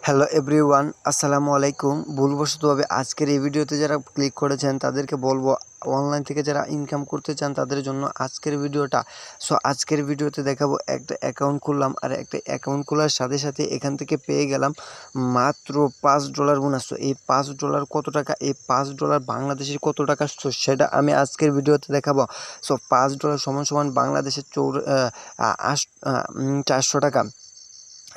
Hello everyone, আসসালামু আলাইকুম। ভুলবশতভাবে আজকের এই ভিডিওতে যারা ক্লিক করেছেন তাদেরকে বলবো, অনলাইন থেকে যারা ইনকাম করতে চান তাদের জন্য আজকের ভিডিওটা। সো আজকের ভিডিওতে দেখাবো একটা অ্যাকাউন্ট খুললাম, আর একটা অ্যাকাউন্ট খোলার সাথে সাথে এখান থেকে পেয়ে গেলাম মাত্র $5 বোনাস। তো এই $5 কত টাকা, এই $5 বাংলাদেশের কত টাকা, তো সেটা আমি আজকের ভিডিওতে দেখাবো। সো $5 সমান সমান বাংলাদেশের 400 টাকা,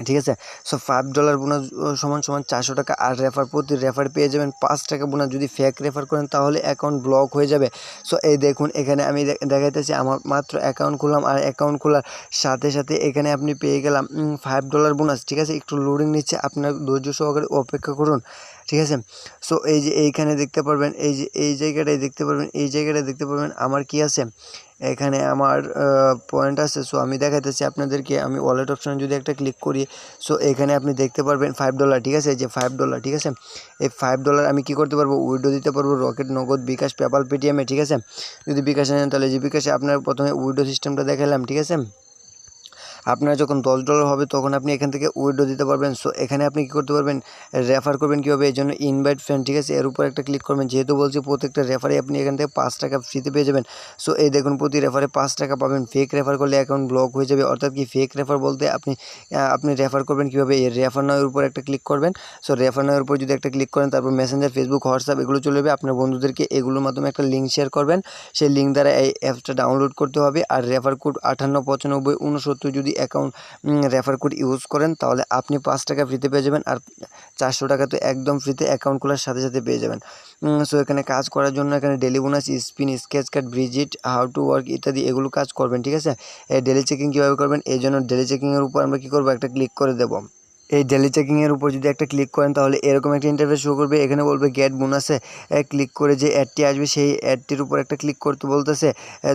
ঠিক আছে। সো $5 বোনাস সমান সমান 400 টাকা। আর প্রতি রেফার পেয়ে যাবেন 5 টাকা বোনাস। যদি ফেক রেফার করেন তাহলে অ্যাকাউন্ট ব্লক হয়ে যাবে। সো এই দেখুন, এখানে আমি দেখাইতেছি আমার মাত্র অ্যাকাউন্ট খুললাম, আর অ্যাকাউন্ট খোলার সাথে সাথে এখানে আপনি পেয়ে গেলাম $5 বোনাস, ঠিক আছে। একটু লোডিং নিচ্ছে, আপনার ধৈর্য সহকারে অপেক্ষা করুন, ঠিক আছে। সো এই যে এইখানে দেখতে পারবেন, এই যে এই জায়গাটায় দেখতে পারবেন, এই জায়গাটায় দেখতে পারবেন আমার কি আছে, এখানে আমার পয়েন্ট আছে। সো আমি দেখাইতেছি আপনাদেরকে, আমি ওয়ালেট অপশানে যদি একটা ক্লিক করি, সো এখানে আপনি দেখতে পারবেন $5, ঠিক আছে। এই যে $5, ঠিক আছে। এই $5 আমি কি করতে পারবো, উইথড্র দিতে পারবো রকেট, নগদ, বিকাশ, পেপাল, পেটিএমে, ঠিক আছে। যদি বিকাশে নেন তাহলে যে বিকাশে আপনার প্রথমে উইথড্র সিস্টেমটা দেখালাম, ঠিক আছে। আপনার যখন $10 হবে তখন আপনি এখান থেকে উইথড্র দিতে পারবেন। সো এখানে আপনি কী করতে পারবেন, রেফার করবেন কীভাবে, এই জন্য ইনভাইট ফ্রেন্ড, ঠিক আছে, এর উপর একটা ক্লিক করবেন। যেহেতু বলছি প্রত্যেকটা রেফারে আপনি এখান থেকে 5 টাকা ফ্রিতে পেয়ে যাবেন। সো এই দেখুন, প্রতি রেফারে 5 টাকা পাবেন। ফেক রেফার করলে অ্যাকাউন্ট ব্লক হয়ে যাবে। অর্থাৎ কি, ফেক রেফার বলতে আপনি রেফার করবেন কীভাবে, এই রেফার নাওয়ের উপর একটা ক্লিক করবেন। সো রেফার নাওয়ের উপর যদি একটা ক্লিক করেন, তারপর মেসেঞ্জার, ফেসবুক, হোয়াটসঅ্যাপ এগুলো চলে যাবে। আপনার বন্ধুদেরকে এগুলোর মাধ্যমে একটা লিঙ্ক শেয়ার করবেন। সেই লিঙ্ক দ্বারা এই অ্যাপসটা ডাউনলোড করতে হবে। আর রেফার কোড 589569 যদি অ্যাকাউন্ট রেফার কোড ইউজ করেন তাহলে আপনি 5 টাকা ফ্রিতে পেয়ে যাবেন। আর 400 টাকা তো একদম ফ্রিতে অ্যাকাউন্ট খোলার সাথে সাথে পেয়ে যাবেন। সো এখানে কাজ করার জন্য এখানে daily bonus, spin, sketch card, Brigitte, how to work ইত্যাদি এগুলো কাজ করবেন, ঠিক আছে। এই ডেলি চেকিং কীভাবে করবেন, এই জন্য ডেলি চেকিংয়ের উপর আমরা কী করবো, একটা ক্লিক করে দেবো। এই ডেলি চেকিংয়ের উপর যদি একটা ক্লিক করেন তাহলে এরকম একটা ইন্টারফেস শো করবে। এখানে বলবে গেট বোনাসে ক্লিক করে যে অ্যাডটি আসবে সেই অ্যাডটির উপর একটা ক্লিক করতে বলতেছে।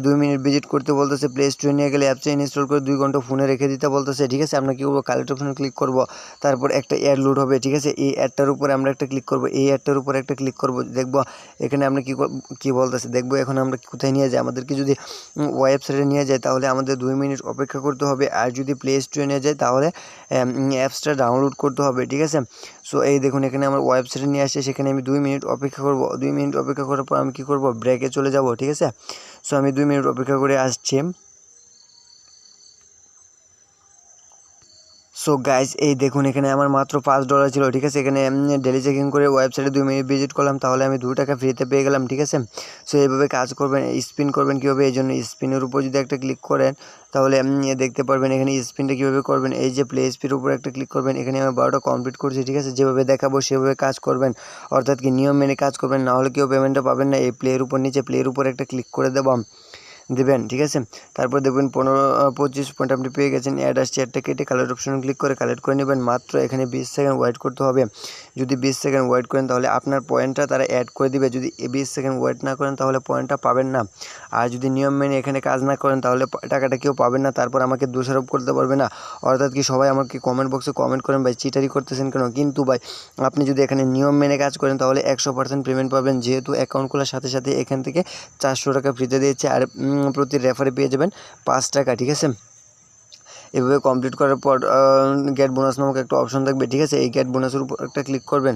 2 মিনিট ভিজিট করতে বলতেছে। প্লে স্টোরে নিয়ে গেলে অ্যাপসে ইনস্টল করে 2 ঘন্টা ফোনে রেখে দিতে বলতেছে, ঠিক আছে। আমরা কী করবো, কালেক্ট অপশনে ক্লিক করব, তারপর একটা অ্যাড লোড হবে, ঠিক আছে। এই অ্যাডটার উপরে আমরা একটা ক্লিক করব, এই অ্যাডটার উপরে একটা ক্লিক করব, দেখবো এখানে আমরা কী বলতেছে, দেখবো এখন আমরা কোথায় নিয়ে যাই। আমাদেরকে যদি ওয়েবসাইটে নিয়ে যায় তাহলে আমাদের 2 মিনিট অপেক্ষা করতে হবে। আর যদি প্লে স্টোরে নিয়ে যায় তাহলে অ্যাপসটা ডাউনলোড করতে হবে, ঠিক আছে। সো এই দেখুন, এখানে আমার ওয়েবসাইটে নিয়ে আসছে, সেখানে আমি 2 মিনিট অপেক্ষা করব। 2 মিনিট অপেক্ষা করার পর আমি কী করব, ব্রেকে চলে যাব, ঠিক আছে। সো আমি 2 মিনিট অপেক্ষা করে আসছি। সো গাইজ, এই দেখুন, এখানে আমার মাত্র $5 ছিল, ঠিক আছে। এখানে ডেলি চেকিং করে ওয়েবসাইটে 2 মিনিট ভিজিট করলাম, তাহলে আমি 2 টাকা ফ্রিতে পেয়ে গেলাম, ঠিক আছে। সো এইভাবে কাজ করবেন। স্পিন করবেন কীভাবে, এই জন্য স্পিনের উপর যদি একটা ক্লিক করেন তাহলে দেখতে পারবেন এখানে স্পিনটা কীভাবে করবেন। এই যে প্লে স্পিনের উপর একটা ক্লিক করবেন। এখানে আমি 12টা কমপ্লিট করছি, ঠিক আছে। যেভাবে দেখাবো সেভাবে কাজ করবেন, অর্থাৎ কি নিয়ম মেনে কাজ করবেন, না হলে কেউ পেমেন্টটা পাবেন না। এই প্লের উপর, নিচে প্লের উপর একটা ক্লিক করে দেবেন, ঠিক আছে। তারপর দেখবেন 25 পয়েন্ট আপনি পেয়ে গেছেন। অ্যাড আসছে, অ্যাডটা কেটে কালেক্ট অপশনে ক্লিক করে কালেক্ট করে নেবেন। মাত্র এখানে 20 সেকেন্ড ওয়েট করতে হবে। যদি 20 সেকেন্ড ওয়েট করেন তাহলে আপনার পয়েন্টটা তারা অ্যাড করে দিবে। যদি 20 সেকেন্ড ওয়েট না করেন তাহলে পয়েন্টটা পাবেন না। আর যদি নিয়ম মেনে এখানে কাজ না করেন তাহলে টাকাটা কেউ পাবেন না। তারপর আমাকে দোষারোপ করতে পারবে না। অর্থাৎ কি, সবাই আমাকে কমেন্ট বক্সে কমেন্ট করেন, ভাই চিটারি করতেছেন কেন। কিন্তু ভাই, আপনি যদি এখানে নিয়ম মেনে কাজ করেন তাহলে 100% পেমেন্ট পাবেন। যেহেতু অ্যাকাউন্ট খোলার সাথে সাথে এখান থেকে 400 টাকা ফ্রিতে দিয়েছে। আর প্রতি রেফারে পেয়ে যাবেন 5 টাকা, ঠিক আছে। এভাবে কমপ্লিট করার পর গেট বোনাস নামক একটা অপশন থাকবে, ঠিক আছে। এই গেট বোনাসের উপর একটা ক্লিক করবেন।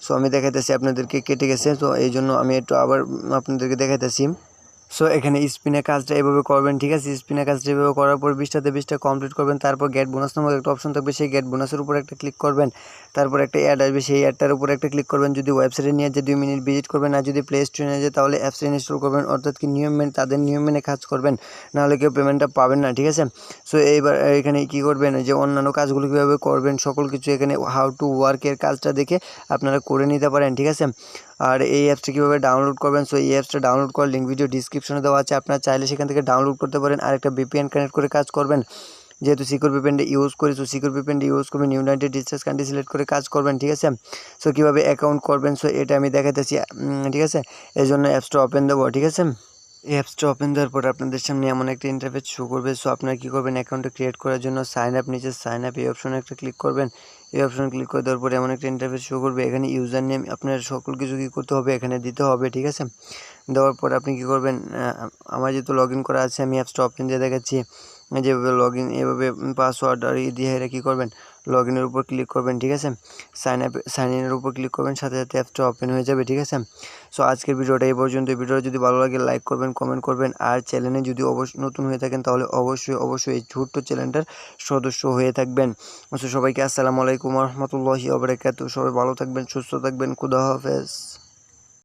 সো আমি দেখাইতেছি, আপনাদেরকে কেটে গেছে, তো এই জন্য আমি একটু আবার আপনাদেরকে দেখাইতেছি। সো এখানে স্পিনের কাজটা এভাবে করবেন, ঠিক আছে। স্পিনের কাজটা এভাবে করার পর 20টাতে 20টা কমপ্লিট করবেন। তারপর গেট বোনাস নামক একটা অপশন থাকবে, সেই গেট বোনাসের উপর একটা ক্লিক করবেন। তারপর একটা অ্যাড আসবে, সেই অ্যাডটার উপর একটা ক্লিক করবেন। যদি ওয়েবসাইটে নিয়ে যে 2 মিনিট ভিজিট করবেন, আর যদি প্লে স্টোরে নিয়ে যায় তাহলে অ্যাপসে ইনস্টল করবেন। অর্থাৎ কি, নিয়ম মেনে, তাদের নিয়ম মেনে কাজ করবেন, নাহলে কেউ পেমেন্টটা পাবেন না, ঠিক আছে। সো এইবার এখানে কী করবেন, যে অন্যান্য কাজগুলো কীভাবে করবেন সকল কিছু এখানে হাউ টু ওয়ার্কের কাজটা দেখে আপনারা করে নিতে পারেন, ঠিক আছে। আর এই অ্যাপসটা কীভাবে ডাউনলোড করবেন, সো এই অ্যাপসটা ডাউনলোড করার লিঙ্ক ভিডিও ডিসক্রিপশনে দেওয়া আছে। আপনারা চাইলে সেখান থেকে ডাউনলোড করতে পারেন। আর একটা VPN কানেক্ট করে কাজ করবেন। যেহেতু সিকিউর VPNটা ইউজ করি, সো সিকিউর VPNটা ইউজ করবেন। ইউনাইটেড স্টেটস কান্ট্রি সিলেক্ট করে কাজ করবেন, ঠিক আছে। সো কীভাবে অ্যাকাউন্ট করবেন, সো এটা আমি দেখাতেছি, ঠিক আছে। এই জন্য অ্যাপসটা ওপেন দেবো, ঠিক আছে। এই অ্যাপসটা ওপেন দেওয়ার পর আপনাদের সামনে এমন একটা ইন্টারফেস শো করবে। সো আপনারা কী করবেন, অ্যাকাউন্টটা ক্রিয়েট করার জন্য সাইন আপ, নিচে সাইন আপ এই অপশনে একটা ক্লিক করবেন। এই অপশনে ক্লিক করে দেওয়ার পরে এমন একটা ইন্টারফেস শো করবে। এখানে ইউজার নেম আপনার সকল কিছু কী করতে হবে, এখানে দিতে হবে, ঠিক আছে। দেওয়ার পর আপনি কী করবেন, আমার যেহেতু লগ ইন করা আছে আমি অ্যাপসটা ওপেন দিয়ে দেখাচ্ছি। যেভাবে লগ ইন, এভাবে পাসওয়ার্ড আর দিয়ে এরা কী করবেন, লগ ইনের উপর ক্লিক করবেন, ঠিক আছে। সাইন ইনের উপর ক্লিক করবেন, সাথে সাথে অ্যাপসটা ওপেন হয়ে যাবে, ঠিক আছে। সো আজকের ভিডিওটা এই পর্যন্ত। ভিডিওটা যদি ভালো লাগে লাইক করবেন, কমেন্ট করবেন, আর চ্যানেলে যদি নতুন হয়ে থাকেন তাহলে অবশ্যই এই ছোট্ট চ্যানেলটার সদস্য হয়ে থাকবেন। সো সবাইকে আসসালামু আলাইকুম ওয়া রাহমাতুল্লাহি ওয়া বারাকাতুহু। সবাই ভালো থাকবেন, সুস্থ থাকবেন, খুদা হাফেজ।